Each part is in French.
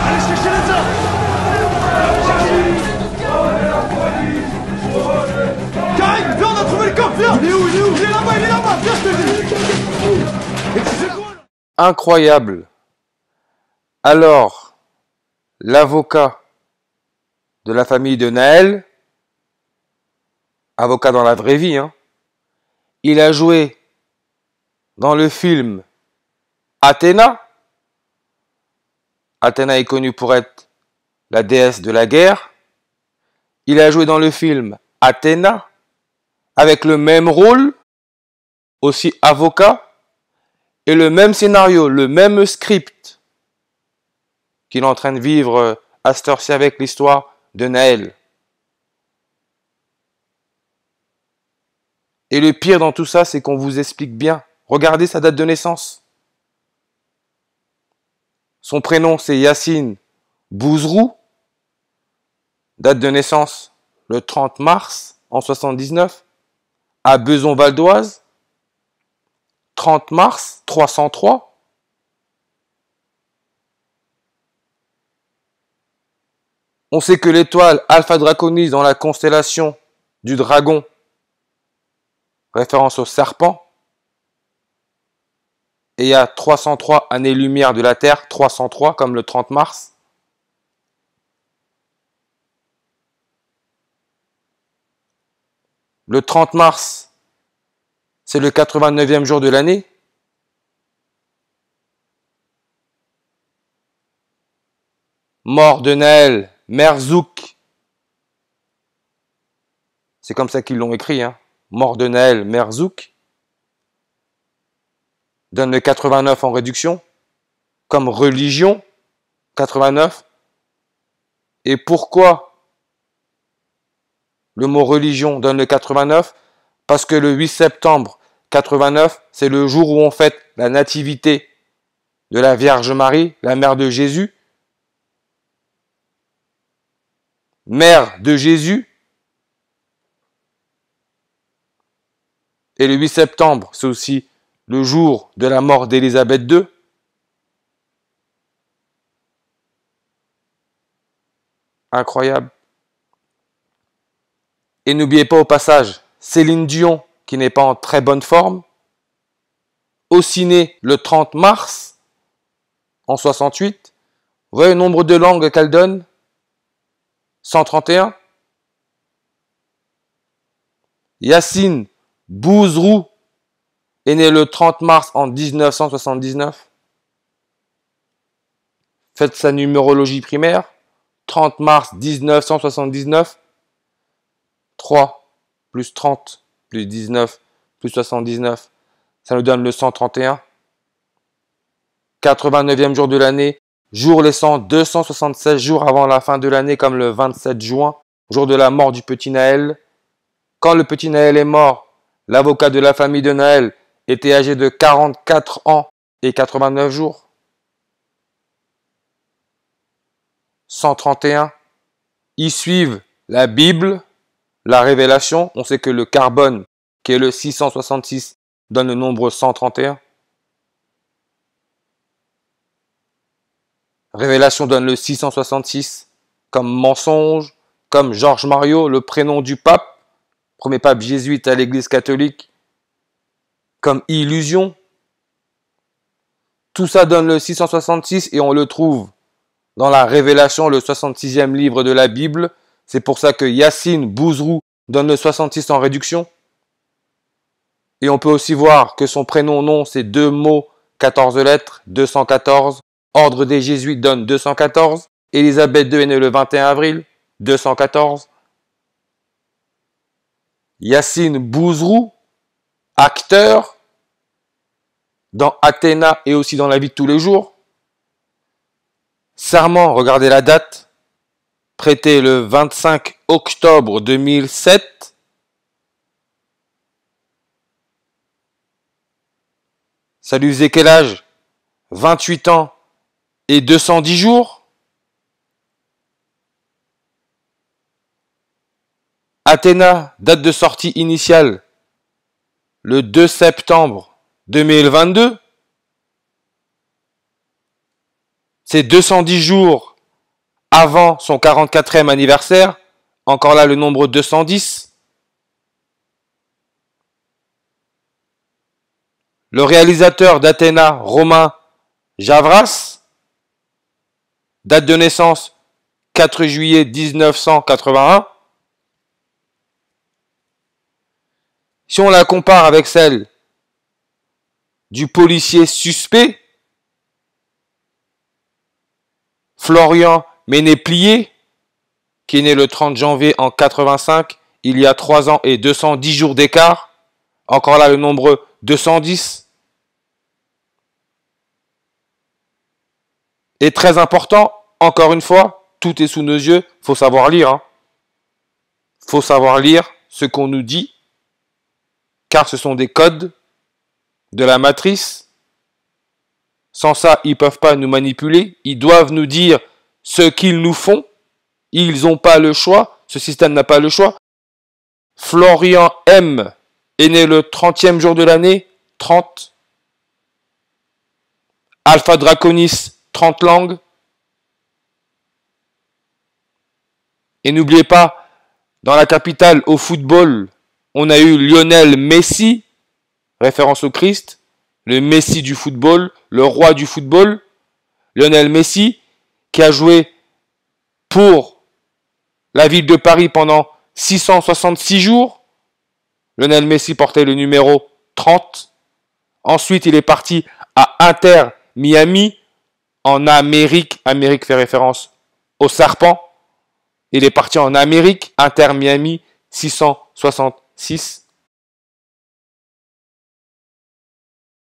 Allez chercher les hommes. Karim, viens, on a trouvé le corps, viens. Il est où? Il est là-bas, viens, je te dis. Et tu sais quoi là? Incroyable. Alors, l'avocat de la famille de Naël, avocat dans la vraie vie, hein, il a joué dans le film Athéna. Athéna est connue pour être la déesse de la guerre. Il a joué dans le film Athéna avec le même rôle, aussi avocat, et le même scénario, le même script qu'il est en train de vivre à cette heure-ci avec l'histoire de Naël. Et le pire dans tout ça, c'est qu'on vous explique bien. Regardez sa date de naissance. Son prénom, c'est Yacine Bouzrou. Date de naissance, le 30 mars en 79, à Beson-Val-d'Oise. 30 mars 303. On sait que l'étoile Alpha Draconis dans la constellation du dragon, référence au serpent, et il y a 303 années-lumière de la Terre, 303 comme le 30 mars. Le 30 mars, c'est le 89e jour de l'année. Mort de Naël, Merzouk. C'est comme ça qu'ils l'ont écrit, hein. Mort de Naël, Merzouk. Donne le 89 en réduction. Comme religion, 89. Et pourquoi le mot religion donne le 89? Parce que le 8 septembre 89, c'est le jour où on fête la nativité de la Vierge Marie, la mère de Jésus. Mère de Jésus. Et le 8 septembre, c'est aussi le jour de la mort d'Élisabeth II. Incroyable. Et n'oubliez pas au passage, Céline Dion, qui n'est pas en très bonne forme, aussi née le 30 mars en 68. Vous voyez le nombre de langues qu'elle donne? 131. Yacine Bouzrou est né le 30 mars en 1979. Faites sa numérologie primaire. 30 mars 1979. 3 plus 30 plus 19 plus 79. Ça nous donne le 131. 89e jour de l'année. Jour laissant 276 jours avant la fin de l'année, comme le 27 juin, jour de la mort du petit Naël. Quand le petit Naël est mort, l'avocat de la famille de Naël était âgé de 44 ans et 89 jours. 131. Ils suivent la Bible, la Révélation. On sait que le carbone, qui est le 666, donne le nombre 131. Révélation donne le 666 comme mensonge, comme Georges Mariot, le prénom du pape, premier pape jésuite à l'église catholique, comme illusion. Tout ça donne le 666 et on le trouve dans la Révélation, le 66e livre de la Bible. C'est pour ça que Yacine Bouzrou donne le 66 en réduction. Et on peut aussi voir que son prénom, nom, c'est 2 mots, 14 lettres, 214. Ordre des Jésuites donne 214. Élisabeth II est née le 21 avril, 214. Yacine Bouzrou, acteur, dans Athéna et aussi dans la vie de tous les jours. Serment, regardez la date, prêté le 25 octobre 2007. Ça lui faisait quel âge? 28 ans et 210 jours. Athéna, date de sortie initiale, le 2 septembre 2022. c'est 210 jours avant son 44e anniversaire. Encore là, le nombre 210. Le réalisateur d'Athéna, Romain Gavras, date de naissance 4 juillet 1981. Si on la compare avec celle du policier suspect, Florian Ménéplier, qui est né le 30 janvier en 85, il y a 3 ans et 210 jours d'écart. Encore là, le nombre 210. Et très important, encore une fois, tout est sous nos yeux, faut savoir lire. Faut savoir lire ce qu'on nous dit, car ce sont des codes de la matrice. Sans ça, ils ne peuvent pas nous manipuler. Ils doivent nous dire ce qu'ils nous font. Ils n'ont pas le choix. Ce système n'a pas le choix. Florian M est né le 30e jour de l'année, 30. Alpha Draconis, 30 langues. Et n'oubliez pas, dans la capitale, au football, on a eu Lionel Messi, référence au Christ, le Messi du football, le roi du football. Lionel Messi, qui a joué pour la ville de Paris pendant 666 jours. Lionel Messi portait le numéro 30. Ensuite, il est parti à Inter Miami, en Amérique. Amérique fait référence au serpent. Il est parti en Amérique, Inter Miami, 666.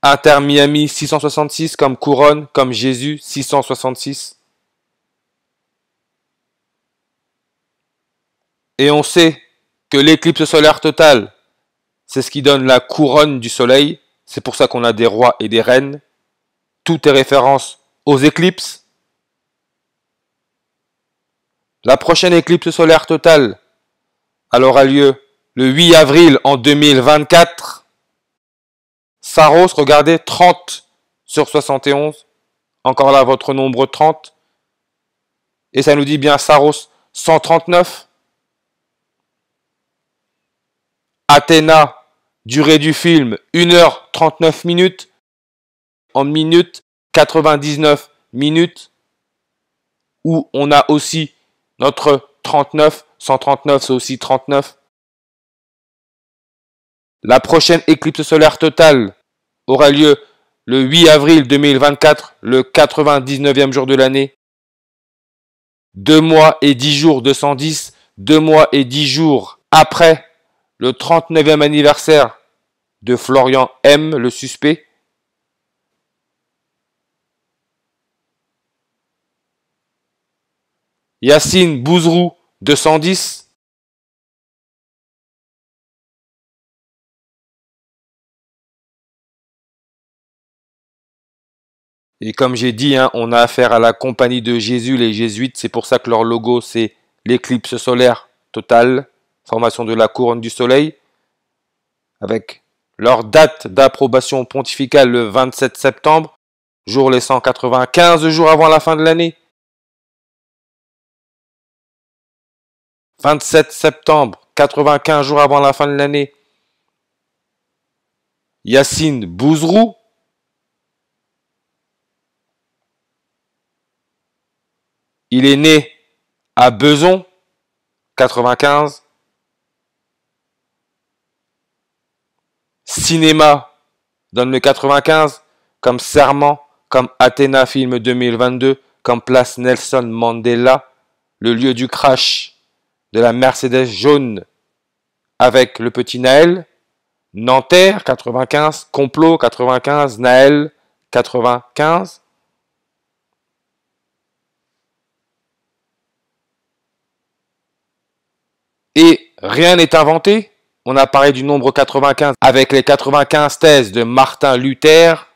Inter Miami, 666, comme couronne, comme Jésus, 666. Et on sait que l'éclipse solaire totale, c'est ce qui donne la couronne du soleil. C'est pour ça qu'on a des rois et des reines. Tout est référence aux éclipses. La prochaine éclipse solaire totale, elle aura lieu le 8 avril en 2024. Saros, regardez, 30 sur 71. Encore là, votre nombre 30. Et ça nous dit bien Saros, 139. Athéna, durée du film, 1h39 minutes. En minutes, 99 minutes. Où on a aussi notre 39. 139, c'est aussi 39. La prochaine éclipse solaire totale aura lieu le 8 avril 2024, le 99e jour de l'année. 2 mois et 10 jours 210, 2 mois et 10 jours après le 39e anniversaire de Florian M, le suspect. Yacine Bouzrou, 210. Et comme j'ai dit, on a affaire à la compagnie de Jésus, les jésuites. C'est pour ça que leur logo, c'est l'éclipse solaire totale, formation de la couronne du soleil, avec leur date d'approbation pontificale le 27 septembre, jour les 195 jours avant la fin de l'année. 27 septembre, 95 jours avant la fin de l'année. Yacine Bouzrou. Il est né à Beson, 95. Cinéma donne le 95, comme Serment, comme Athéna film 2022, comme Place Nelson Mandela, le lieu du crash de la Mercedes jaune avec le petit Naël. Nanterre, 95. Complot, 95. Naël, 95. Et rien n'est inventé. On a parlé du nombre 95 avec les 95 thèses de Martin Luther,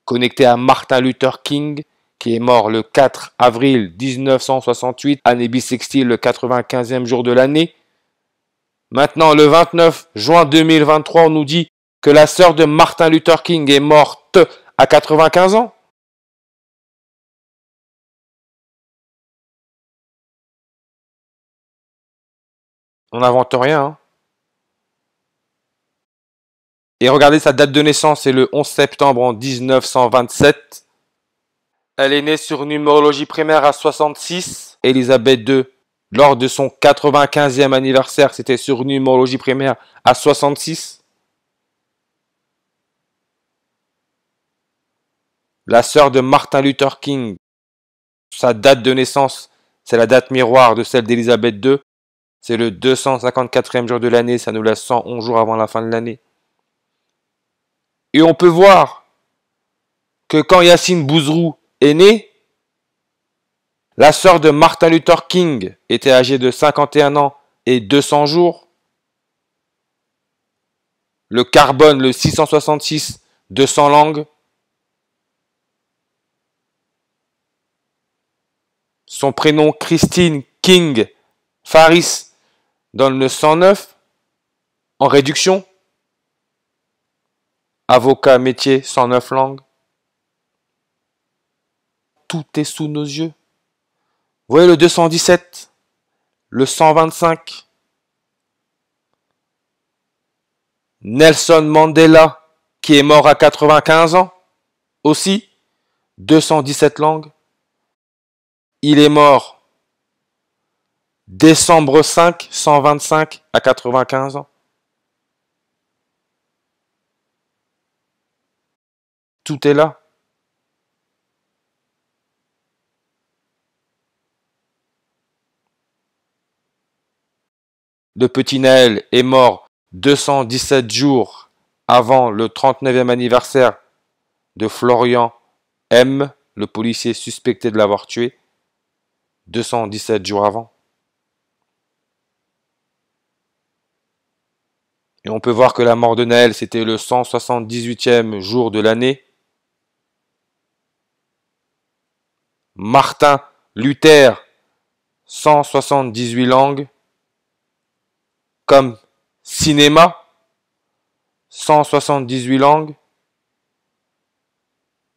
connecté à Martin Luther King, qui est mort le 4 avril 1968, année bissextile, le 95e jour de l'année. Maintenant, le 29 juin 2023, on nous dit que la sœur de Martin Luther King est morte à 95 ans. On n'invente rien, hein. Et regardez sa date de naissance, c'est le 11 septembre en 1927. Elle est née sur numérologie primaire à 66. Élisabeth II, lors de son 95e anniversaire, c'était sur numérologie primaire à 66. La sœur de Martin Luther King, sa date de naissance, c'est la date miroir de celle d'Élisabeth II. C'est le 254e jour de l'année, ça nous laisse 111 jours avant la fin de l'année. Et on peut voir que quand Yacine Bouzrou est né, la sœur de Martin Luther King était âgée de 51 ans et 200 jours. Le carbone, le 666, 200 langues. Son prénom Christine King Faris donne le 109 en réduction. Avocat, métier, 109 langues. Tout est sous nos yeux. Vous voyez le 217, le 125. Nelson Mandela, qui est mort à 95 ans, aussi, 217 langues. Il est mort décembre 5, 125 à 95 ans. Tout est là. Le petit Naël est mort 217 jours avant le 39e anniversaire de Florian M., le policier suspecté de l'avoir tué, 217 jours avant. Et on peut voir que la mort de Naël, c'était le 178e jour de l'année. Martin Luther, 178 langues. Comme cinéma, 178 langues.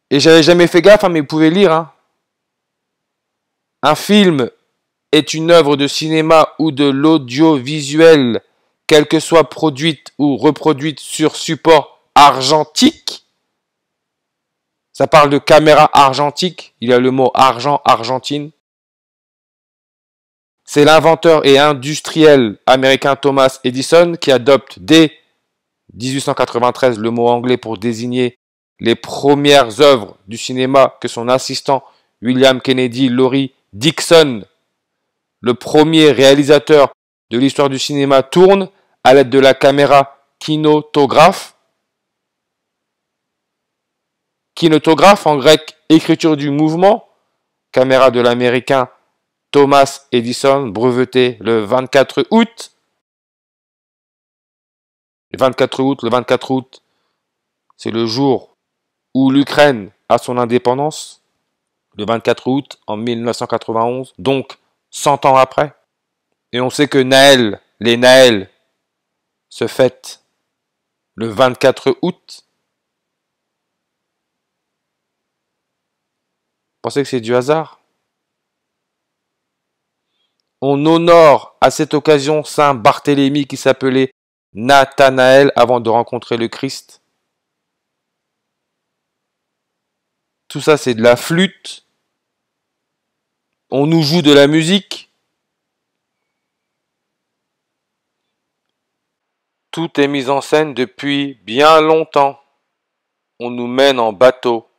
Et j'avais jamais fait gaffe, hein, mais vous pouvez lire. Hein. Un film est une œuvre de cinéma ou de l'audiovisuel, quelle que soit produite ou reproduite sur support argentique. Ça parle de caméra argentique. Il y a le mot argent, Argentine. C'est l'inventeur et industriel américain Thomas Edison qui adopte dès 1893 le mot anglais pour désigner les premières œuvres du cinéma que son assistant William Kennedy Laurie Dixon, le premier réalisateur de l'histoire du cinéma, tourne à l'aide de la caméra kinotographe. Kinotographe en grec, écriture du mouvement, caméra de l'américain Thomas Edison, breveté le 24 août. Le 24 août, c'est le jour où l'Ukraine a son indépendance. Le 24 août en 1991, donc 100 ans après. Et on sait que Naël, les Naël, se fêtent le 24 août. Vous pensez que c'est du hasard? On honore à cette occasion Saint Barthélemy qui s'appelait Nathanaël avant de rencontrer le Christ. Tout ça, c'est de la flûte. On nous joue de la musique. Tout est mis en scène depuis bien longtemps. On nous mène en bateau.